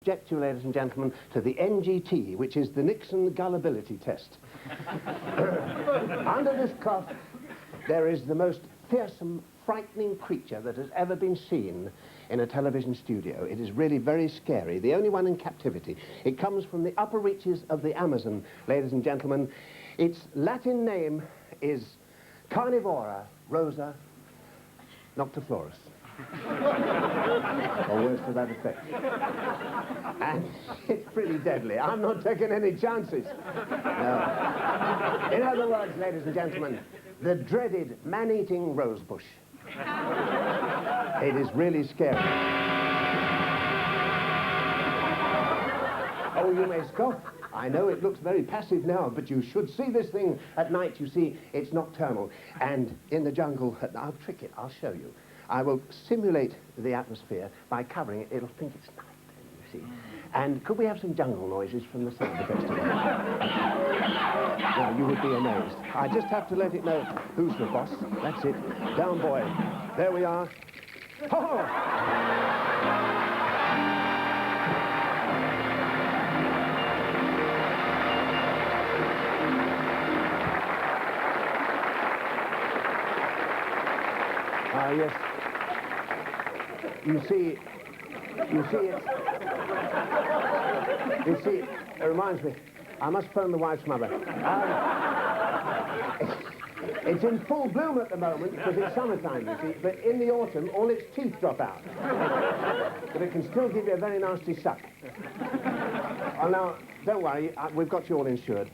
Subject you, ladies and gentlemen, to the NGT, which is the Nixon gullibility test. Under this cloth, there is the most fearsome, frightening creature that has ever been seen in a television studio. It is really very scary, the only one in captivity. It comes from the upper reaches of the Amazon, ladies and gentlemen. Its Latin name is Carnivora rosa noctiflorus. Or words to that effect. And it's pretty deadly. I'm not taking any chances. No. In other words, ladies and gentlemen, the dreaded man-eating rosebush. It is really scary. Oh, you may scoff. I know it looks very passive now, but you should see this thing at night. You see, it's nocturnal. And in the jungle, I'll trick it, I'll show you. I will simulate the atmosphere by covering it. It'll think it's night, you see. And could we have some jungle noises from the sound festival? Now, you would be amazed. I just have to let it know who's the boss. That's it. Down, boy. There we are. Ho-ho! Yes. You see, it reminds me, I must phone the wife's mother. It's in full bloom at the moment because it's summertime, you see, but in the autumn, all its teeth drop out. But it can still give you a very nasty suck. Oh, now, don't worry, we've got you all insured.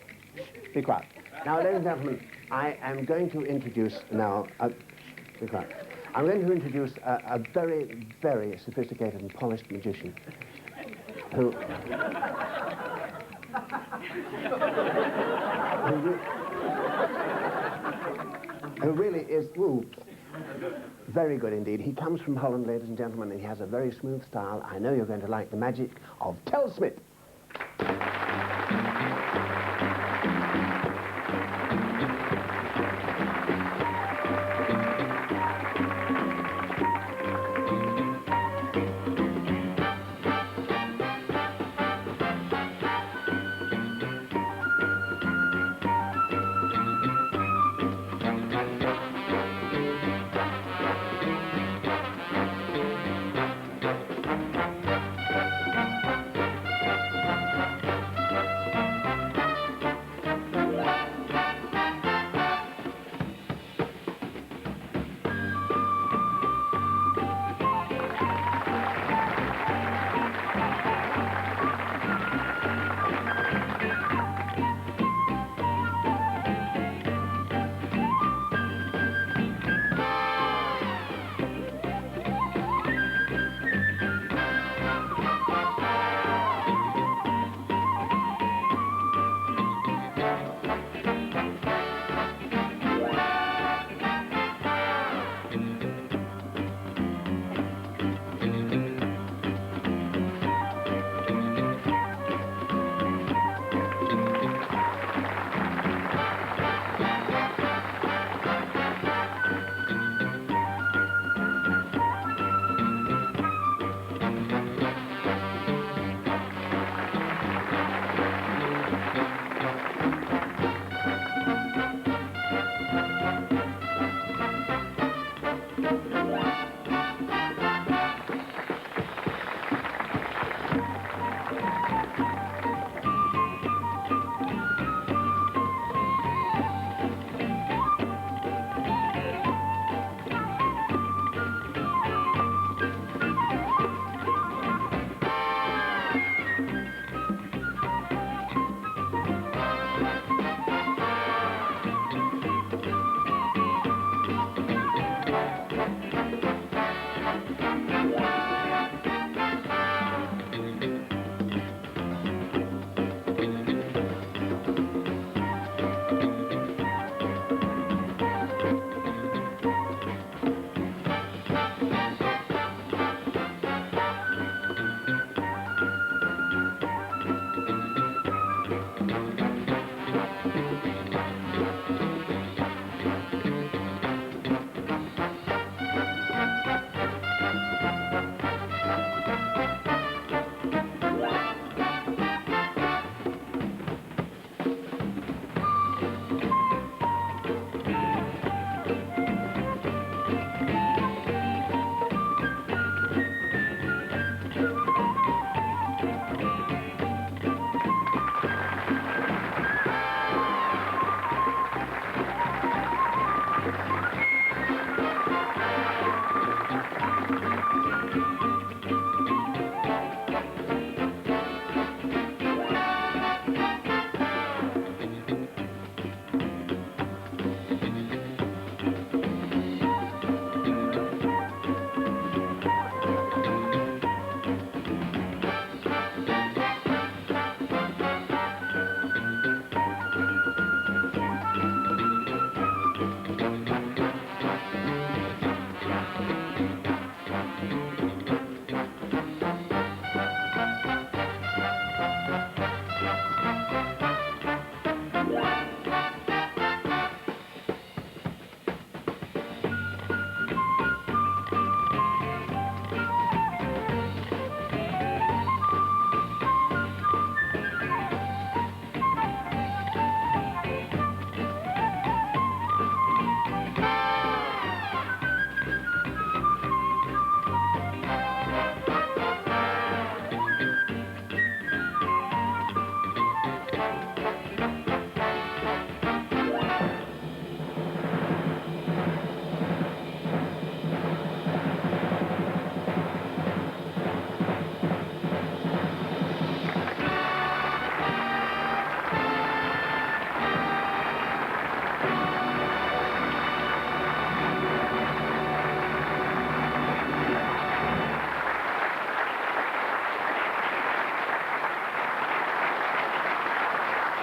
Be quiet. Now, ladies and gentlemen, I am going to introduce now, be quiet. I'm going to introduce a very, very sophisticated and polished magician who really is, very good indeed. He comes from Holland, ladies and gentlemen, and he has a very smooth style. I know you're going to like the magic of Telsmith.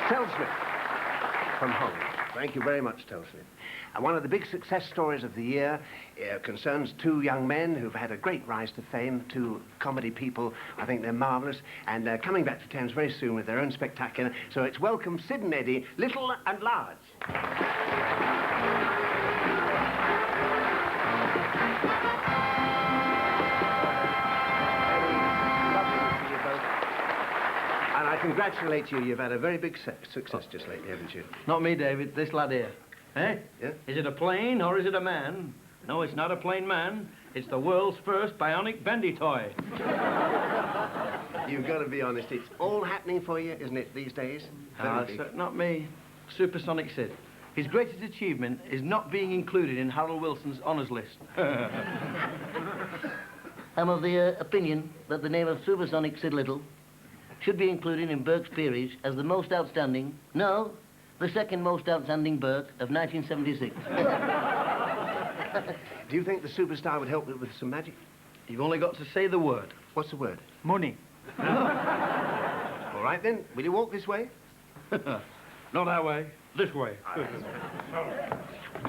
Telsmith from home. Thank you very much, Telsmith. And one of the big success stories of the year concerns two young men who've had a great rise to fame, two comedy people. I think they're marvellous, and they're coming back to Thames very soon with their own spectacular. So it's welcome Sid and Eddie, Little and Large. And I congratulate you. You've had a very big success just lately, haven't you? Not me, David. This lad here. Eh? Yeah? Is it a plane or is it a man? No, it's not a plain man. It's the world's first bionic bendy toy. You've got to be honest. It's all happening for you, isn't it, these days? Not me. Supersonic Sid. His greatest achievement is not being included in Harold Wilson's honours list. I'm of the opinion that the name of Supersonic Sid Little should be included in Burke's peerage as the most outstanding, no, the second most outstanding Burke of 1976. Do you think the superstar would help with some magic? You've only got to say the word. What's the word? Money. All right, then. Will you walk this way? Not that way. This way.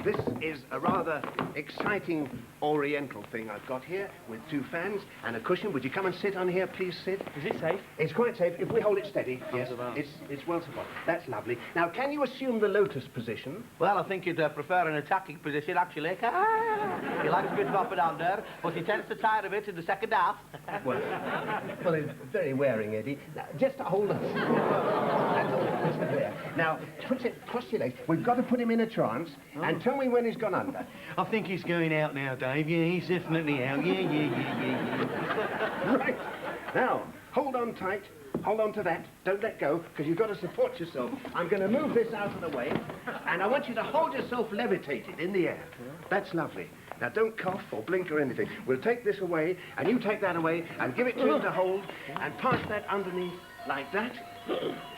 This is a rather exciting oriental thing I've got here with two fans and a cushion. Would you come and sit on here, please, Sid? Is it safe? It's quite safe if we hold it steady. Yes, it's well supported. That's lovely. Now, can you assume the lotus position? Well, I think you'd prefer an attacking position, actually. He likes a bit of up and under, but he tends to tire of it in the second half. Well, it's very wearing, Eddie. Now, just hold on. That's all. There. Now, cross your legs. We've got to put him in a trance and tell me when he's gone under. I think he's going out now, Dave. Yeah, he's definitely out. Yeah. Right. Now, hold on tight. Hold on to that. Don't let go, because you've got to support yourself. I'm going to move this out of the way, and I want you to hold yourself levitated in the air. That's lovely. Now, don't cough or blink or anything. We'll take this away, and you take that away, and give it to him to hold, and pass that underneath like that.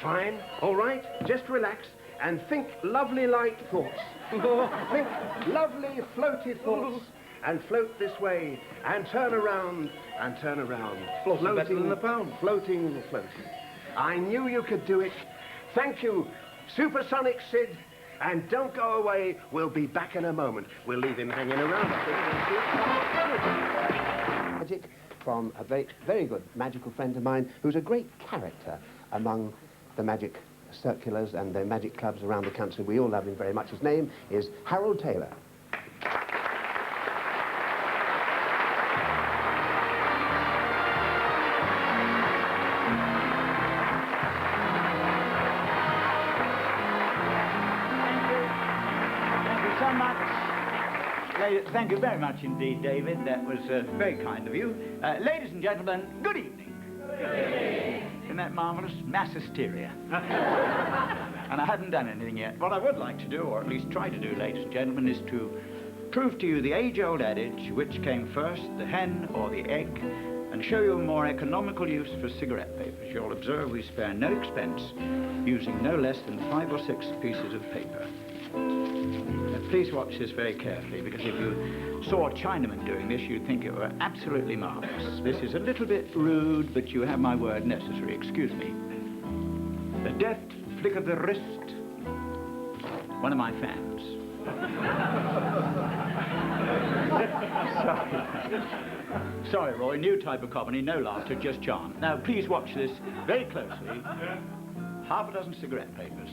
Fine. All right. Just relax, and think lovely light thoughts. Think lovely floaty thoughts. And float this way, and turn around, and turn around. Floating better than the pound. Floating. I knew you could do it. Thank you, Supersonic Sid. And don't go away. We'll be back in a moment. We'll leave him hanging around, I think. Magic from a very, very good magical friend of mine who's a great character among the magic circulars and the magic clubs around the country. We all love him very much. His name is Harold Taylor. Thank you very much indeed, David. That was very kind of you. Ladies and gentlemen, good evening. Good evening. Isn't that marvellous? Mass hysteria. And I haven't done anything yet. What I would like to do, or at least try to do, ladies and gentlemen, is to prove to you the age-old adage, which came first, the hen or the egg, and show you a more economical use for cigarette papers. You'll observe we spare no expense, using no less than 5 or 6 pieces of paper. Please watch this very carefully, because if you saw a Chinaman doing this, you'd think it were absolutely marvellous. This is a little bit rude, but you have my word necessary. Excuse me. The deft flick of the wrist. One of my fans. Sorry, Roy. New type of comedy. No laughter, just charm. Now, please watch this very closely. Half a dozen cigarette papers.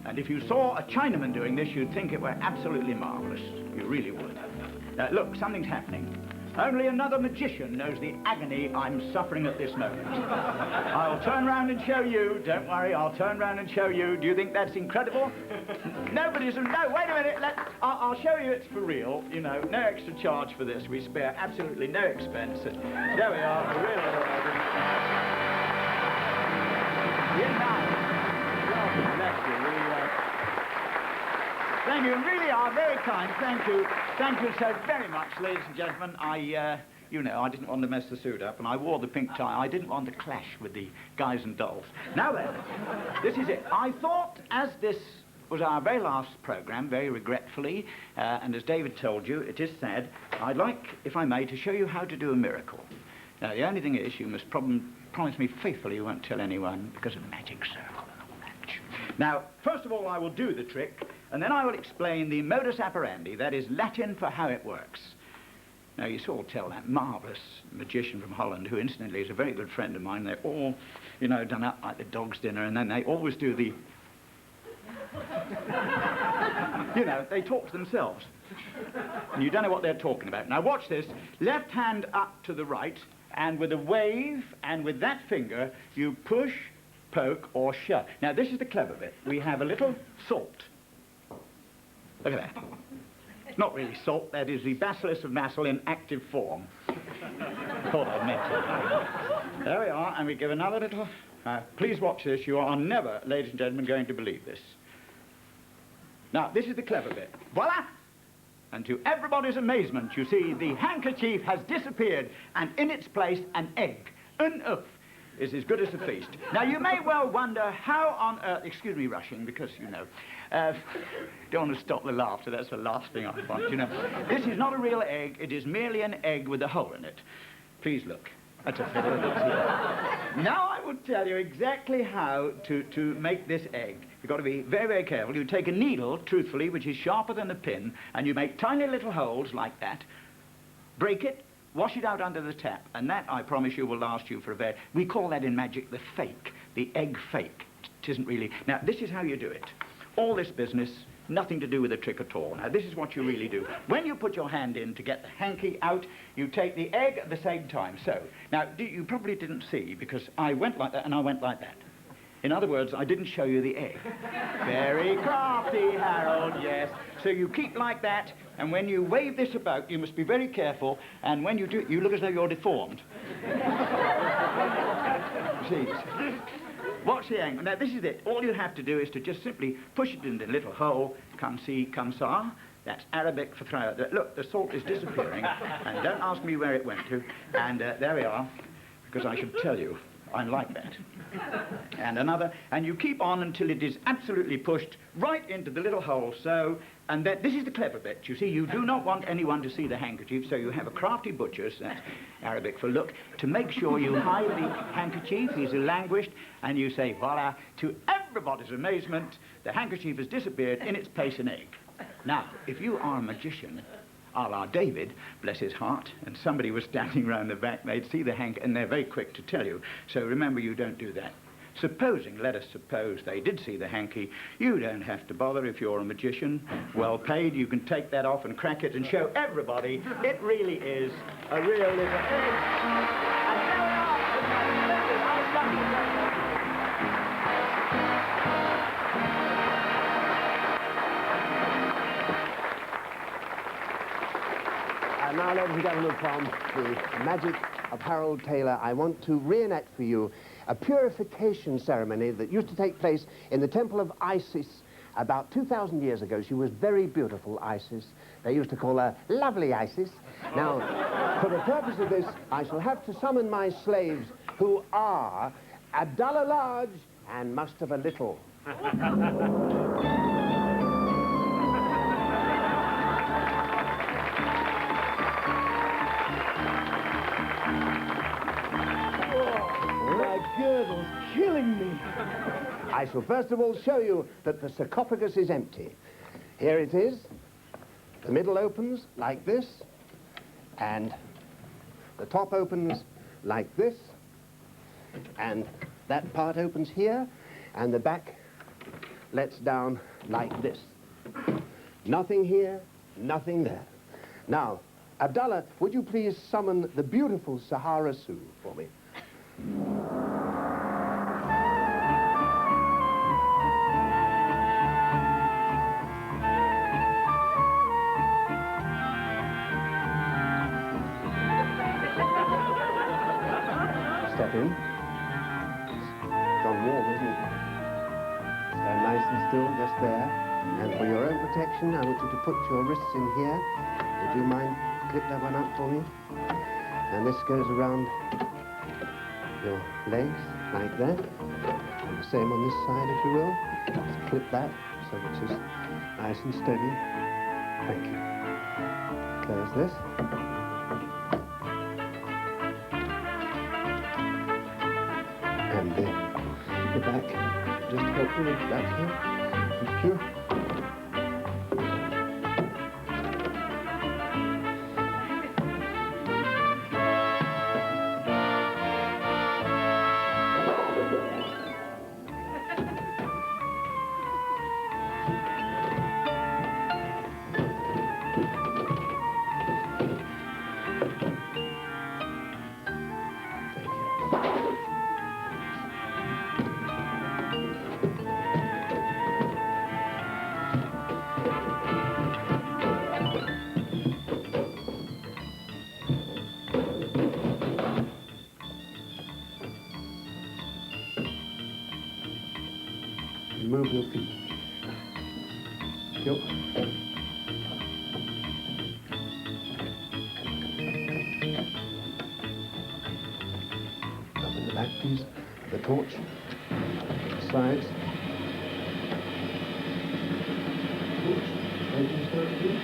And if you saw a Chinaman doing this, you'd think it were absolutely marvellous. You really would. Look, something's happening. Only another magician knows the agony I'm suffering at this moment. I'll turn round and show you. Don't worry, I'll turn round and show you. Do you think that's incredible? Nobody's... No, wait a minute. I'll show you it's for real. You know, no extra charge for this. We spare absolutely no expense. There we are, for real. Bless you. Thank you, really are very kind. Thank you so very much, ladies and gentlemen. You know, I didn't want to mess the suit up, and I wore the pink tie. I didn't want to clash with the guys and dolls. Now then, this is it. I thought, as this was our very last programme, very regretfully, and as David told you, it is sad, I'd like, if I may, to show you how to do a miracle. Now, the only thing is, you must promise me faithfully you won't tell anyone, because of the magic circle and all that. Now, first of all, I will do the trick, and then I will explain the modus operandi, that is Latin for how it works. Now, you saw tell that marvellous magician from Holland, who incidentally is a very good friend of mine. They're all, you know, done up like the dog's dinner, and then they always do the... you know, they talk to themselves. And you don't know what they're talking about. Now, watch this. Left hand up to the right, and with a wave, and with that finger, you push, poke, or shove. Now, this is the clever bit. We have a little salt. Look at that. It's not really salt, that is the bacillus of Massel in active form. Thought I'd mention it. There we are, and we give another little... please watch this. You are never, ladies and gentlemen, going to believe this. Now, this is the clever bit. Voila! And to everybody's amazement, you see, the handkerchief has disappeared, and in its place, an egg. An œuf is as good as a feast. Now, you may well wonder how on earth... Excuse me rushing, because, you know... don't want to stop the laughter, that's the last thing I want, you know. This is not a real egg, it is merely an egg with a hole in it. Please look. That's a fiddle. Now I will tell you exactly how to make this egg. You've got to be very, very careful. You take a needle, truthfully, which is sharper than a pin, and you make tiny little holes like that. Break it, wash it out under the tap, and that, I promise you, will last you for a very... We call that in magic the fake, the egg fake. It isn't really... Now, this is how you do it. All this business, nothing to do with the trick at all. Now, this is what you really do. When you put your hand in to get the hanky out, you take the egg at the same time. So, now, you probably didn't see, because I went like that and I went like that. In other words, I didn't show you the egg. Very crafty, Harold, yes. So you keep like that, and when you wave this about, you must be very careful, and when you do it, you look as though you're deformed. See? Watch the angle. Now, this is it. All you have to do is to just simply push it in the little hole. Come see, come saw. That's Arabic for throw. Look, the salt is disappearing. And don't ask me where it went to. And there we are, because I should tell you, I'm like that. And another. And you keep on until it is absolutely pushed right into the little hole, so... And this is the clever bit. You see, you do not want anyone to see the handkerchief, so you have a crafty butcher's, that's Arabic for look, to make sure you hide the handkerchief. He's languished, and you say, voila, to everybody's amazement, the handkerchief has disappeared, in its place an egg. Now, if you are a magician, a la David, bless his heart, and somebody was standing round the back, they'd see the hank, and they're very quick to tell you. So remember, you don't do that. Supposing, let us suppose, they did see the hanky, you don't have to bother if you're a magician. Well paid, you can take that off and crack it and show everybody it really is a real little egg. And there we are. And now, ladies and gentlemen, from the magic of Harold Taylor, I want to reenact for you a purification ceremony that used to take place in the temple of Isis about 2,000 years ago. She was very beautiful, Isis. They used to call her Lovely Isis. Now, for the purpose of this, I shall have to summon my slaves, who are Abdallah Large and Mustafa Little. Girdle's killing me. I shall first of all show you that the sarcophagus is empty. Here it is. The middle opens like this, and the top opens like this, and that part opens here, and the back lets down like this. Nothing here, nothing there. Now, Abdallah, would you please summon the beautiful Sahara Sioux for me? Step in. It's gone warm, isn't it? Stand nice and still, just there. And for your own protection, I want you to put your wrists in here. Would you mind clip that one up for me? And this goes around your legs, like that. And the same on this side, if you will. Just clip that, so it's just nice and steady. Thank you. Close this. And then the back. Just help me with that here. Thank you. Move your feet. Go. Up in the back, please. The torch. The sides. Torch. Right in front, please.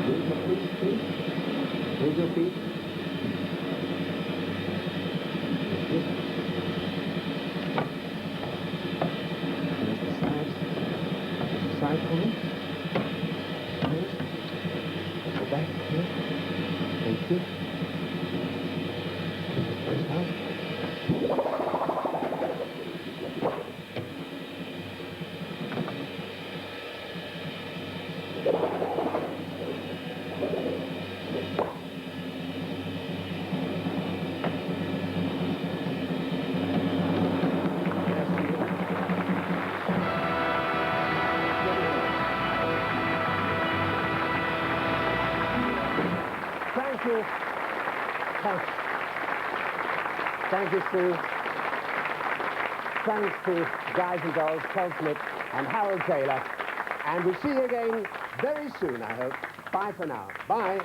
Move your feet, please. Move your feet. Side for me. Yes. Go back here. Thank you. First out. Thank you. Thank you, Steve. Thanks to guys and girls, Kel Smith and Harold Taylor. And we'll see you again very soon, I hope. Bye for now. Bye.